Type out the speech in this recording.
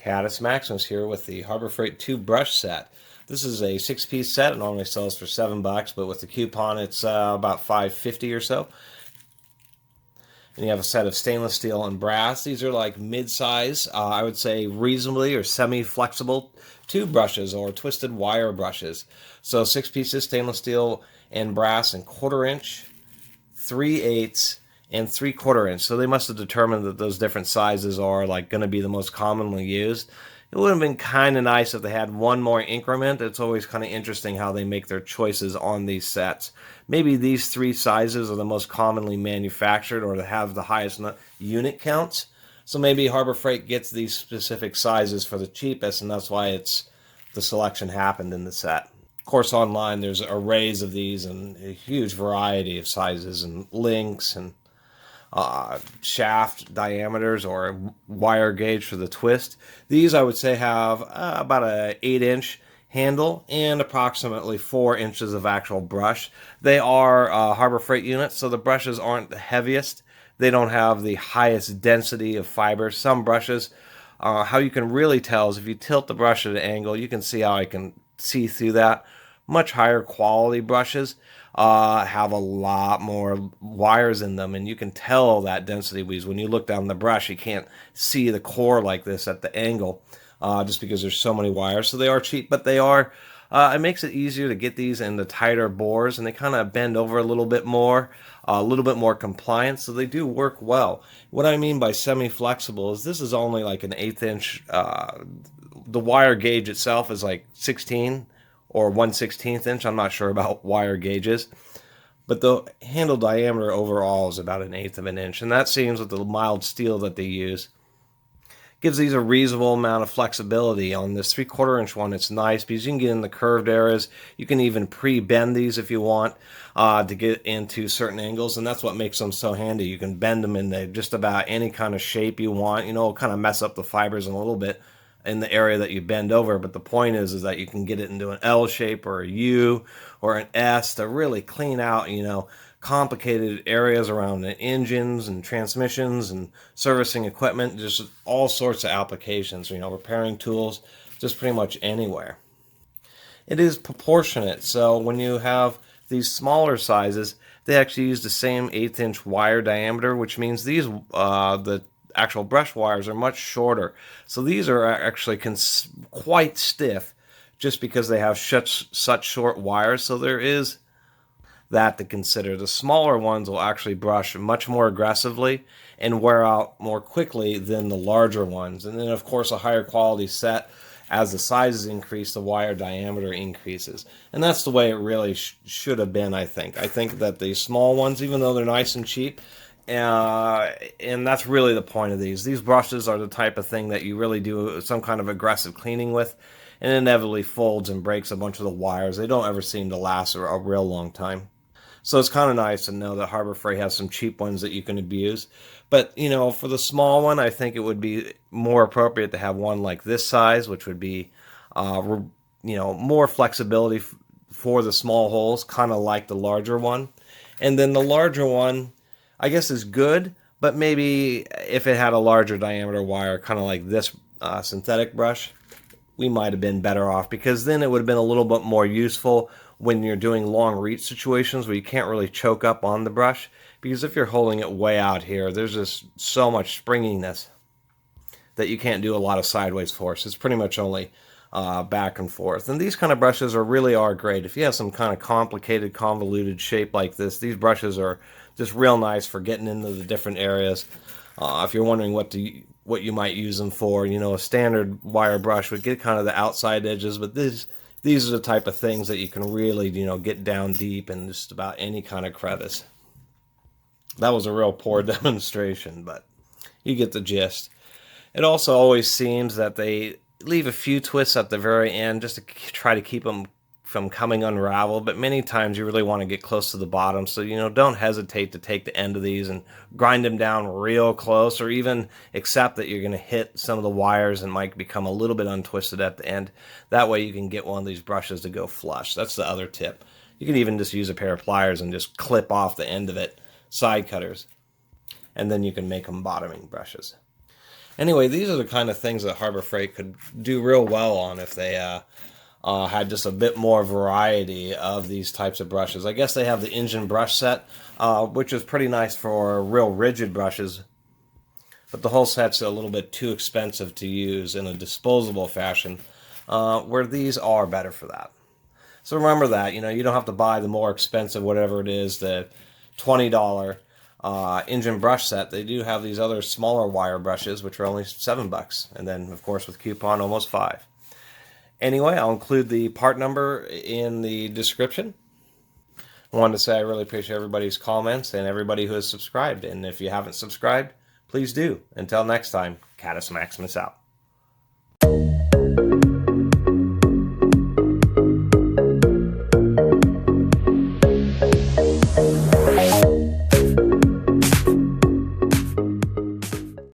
Caddis Maximus here with the Harbor Freight 2 brush set. This is a 6-piece set. It normally sells for $7, but with the coupon it's about $5.50 or so. And you have a set of stainless steel and brass. These are like mid-size, I would say reasonably or semi-flexible tube brushes or twisted wire brushes. So 6 pieces, stainless steel and brass, and 1/4 inch, 3/8, and 3/4 inch. So they must have determined that those different sizes are like going to be the most commonly used. It would have been kind of nice if they had one more increment. It's always kind of interesting how they make their choices on these sets. Maybe these 3 sizes are the most commonly manufactured or have the highest unit counts. So maybe Harbor Freight gets these specific sizes for the cheapest, and that's why the selection happened in the set. Of course, online there's arrays of these and a huge variety of sizes and lengths and shaft diameters or wire gauge for the twist. These I would say have about a 8-inch handle and approximately 4 inches of actual brush. They are Harbor Freight units, so the brushes aren't the heaviest. They don't have the highest density of fiber. Some brushes, how you can really tell is if you tilt the brush at an angle, you can see how I can see through that. Much higher quality brushes have a lot more wires in them, and you can tell that density because when you look down the brush, you can't see the core like this at the angle, just because there's so many wires. So they are cheap, but they are. It makes it easier to get these into tighter bores, and they kind of bend over a little bit more compliant, so they do work well. What I mean by semi-flexible is this is only like an 1/8 inch. The wire gauge itself is like 16 or 1/16 inch. I'm not sure about wire gauges, but the handle diameter overall is about 1/8 of an inch, and that seems with the mild steel that they use gives these a reasonable amount of flexibility. On this 3/4 inch one, it's nice because you can get in the curved areas. You can even pre-bend these if you want to get into certain angles, and that's what makes them so handy. You can bend them into just about any kind of shape you want. You know, it'll kind of mess up the fibers in a little bit in the area that you bend over, but the point is that you can get it into an L shape or a U or an S to really clean out, you know, complicated areas around the engines and transmissions and servicing equipment, just all sorts of applications, you know, repairing tools, just pretty much anywhere. It is proportionate, so when you have these smaller sizes, they actually use the same 1/8 inch wire diameter, which means these the actual brush wires are much shorter. So these are actually quite stiff just because they have such short wires. So there is that to consider. The smaller ones will actually brush much more aggressively and wear out more quickly than the larger ones. And then of course a higher quality set, as the sizes increase, the wire diameter increases. And that's the way it really should have been, I think. I think that the small ones, even though they're nice and cheap, and that's really the point of these. These brushes are the type of thing that you really do some kind of aggressive cleaning with, and inevitably folds and breaks a bunch of the wires. They don't ever seem to last a real long time. So it's kind of nice to know that Harbor Freight has some cheap ones that you can abuse. But, you know, for the small one, I think it would be more appropriate to have one like this size, which would be, you know, more flexibility for the small holes, kind of like the larger one. And then the larger one, I guess, is good, but maybe if it had a larger diameter wire, kind of like this synthetic brush, we might have been better off, because then it would have been a little bit more useful when you're doing long reach situations where you can't really choke up on the brush, because if you're holding it way out here, there's just so much springiness that you can't do a lot of sideways force. It's pretty much only back and forth. And these kind of brushes really are great. If you have some kind of complicated, convoluted shape like this, these brushes are just real nice for getting into the different areas. If you're wondering what you might use them for, you know, a standard wire brush would get kind of the outside edges, but these are the type of things that you can really, you know, get down deep in just about any kind of crevice. That was a real poor demonstration, but you get the gist. It also always seems that they leave a few twists at the very end just to try to keep them from coming unraveled, but many times you really want to get close to the bottom, so, you know, don't hesitate to take the end of these and grind them down real close, or even accept that you're going to hit some of the wires and might become a little bit untwisted at the end. That way you can get one of these brushes to go flush. That's the other tip. You can even just use a pair of pliers and just clip off the end of it, side cutters, and then you can make them bottoming brushes. Anyway, these are the kind of things that Harbor Freight could do real well on if they had just a bit more variety of these types of brushes. I guess they have the engine brush set, which is pretty nice for real rigid brushes, but the whole set's a little bit too expensive to use in a disposable fashion, where these are better for that. So remember that, you don't have to buy the more expensive, whatever it is, the $20 engine brush set. They do have these other smaller wire brushes, which are only $7. And then, of course, with coupon, almost $5. Anyway, I'll include the part number in the description. I wanted to say I really appreciate everybody's comments and everybody who has subscribed. And if you haven't subscribed, please do. Until next time, Catus Maximus out.